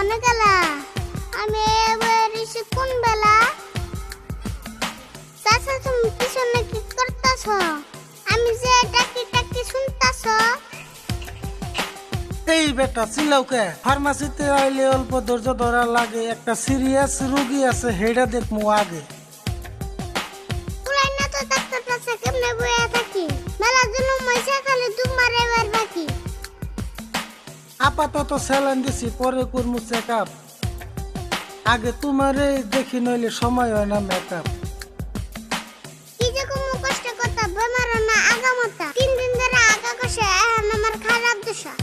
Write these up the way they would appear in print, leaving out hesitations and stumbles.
কোনে গেলা? আমি এবার এসে কোন বেলা? চাচা তুমি পিছনে কি করতেছ? আমি যে ডাকি ডাকি শুনতাছ? এই বেটা চিল্লাউকে ফার্মাসিতে আইলে অল্প ধৈর্য ধরা লাগে, একটা সিরিয়াস রোগী আছে হেডা দেখমু আগে। পুরাই না তো ডাক্তার কাছে কেমনে বইয়া থাকি? মেলা জন্য মইসা খালি তোমার এবার বাকি। আপাতত স্যালাইন দিছি, পরে করমু চেকআপ। আগে তোমারে দেখি নইলে সময় হয় না মেকআপ। কি যে কোনো কষ্ট কথা বেমার না আগামতা। 3 দিন ধরে আগা কষে এখন আমার খারাপ দশা।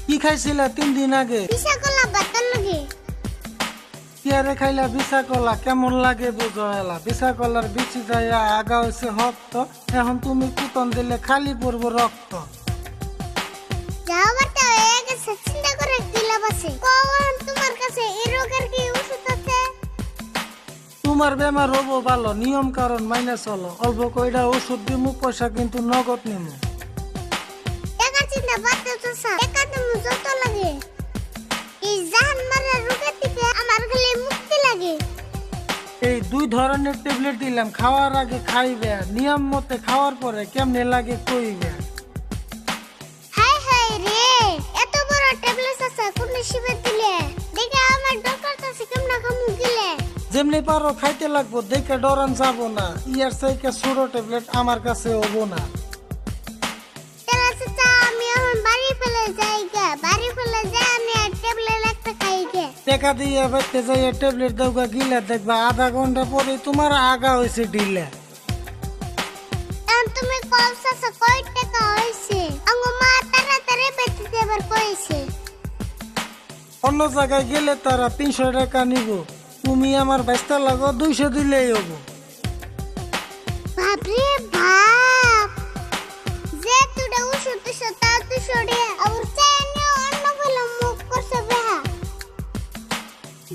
কি খাইছিলা 3 দিন আগে? পিসা কলা বাতার লগে। কিয়ারে খাইলা বিছা কলা, কেমন লাগে বুঝো এলা। বিছা কলার বিচি যাইয়া আগা হইছে হক্ত, এখন তুমি কুতন দিলে খালি পড়বো রক্ত। যাও বাটা হয়ে গেছে, চিন্তা করে কি লাভ আছে? কখন তোমার কাছে এই রোগের কি ওষুধ আছে? তোমার বেমার হবো ভালো, নিয়ম কারণ মাইনে চলো। অল্প কইরা ওষুধ দিমু, পয়সা কিন্তু নগদ নিমু। টাকা চিন্তা বাদ দাও তো স্যার, টাকা তুমি যত লাগে। এই জাহান মারা রোগের থেকে আমার খালি মুক্তি লাগে। এই 2 ধরনের ট্যাবলেট দিলাম, খাওয়ার আগে খাইবে, নিয়ম মতে খাওয়ার পরে কেমনে লাগে কইবে। হাই হাই রে, এত বড় ট্যাবলেট আছে কোন শিবে দিলে? দেখে আমার ডক্টর কাছে কেমন কামু গিলে। যেমনি পারো খাইতে লাগবো, দেখে ডরান যাবো না। ইয়ার চাইকে ছোট ট্যাবলেট আমার কাছে হবো না। তেরা চাচা আমি এখন বাড়ি ফেলে যাই গে, বাড়ি ফেলে যাই আমি আর ট্যাবলেট একটা খাই গে। টাকা দিয়ে বাইতে যাইয়া ট্যাবলেট দেওয়া গিলা, দেখবা আধা ঘন্টা পরে তোমার আগা হয়েছে ঢিলা। এখন তুমি কল চাচা কয় টাকা হইছে? আঙ্গো মা তাড়াতাড়ি বেঁচে দেবার কইছে। অন্য জায়গায় গেলে তারা 300 টাকা নিব, তুমি আমার বাইস্তা লাগো 200 দিলেই হবো। বাপরে বাপ, যে তুই ওষুধ দিছ তা তুই সরে আর চাইনে অন্য বলে মুখ করছে বেহা।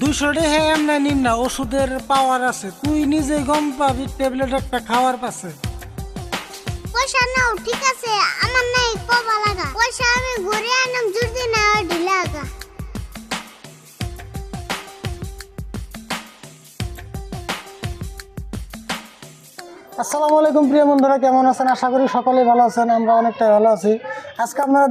200 টাকা এমনি নিম না, ওষুধের পাওয়ার আছে। তুই নিজে গম পাবি ট্যাবলেট একটা খাওয়ার পাশে। পয়সা নাও ঠিক আছে, আমার নাই কবা লাগা। পয়সা আমি ঘুরে আনাম জুড়ি না ঢিলা আগা। আসসালামু আলাইকুম প্রিয় বন্ধুরা, কেমন আছেন? আশা করি সকলেই ভালো আছেন, আমরা অনেকটাই ভালো আছি। আজকে আপনারা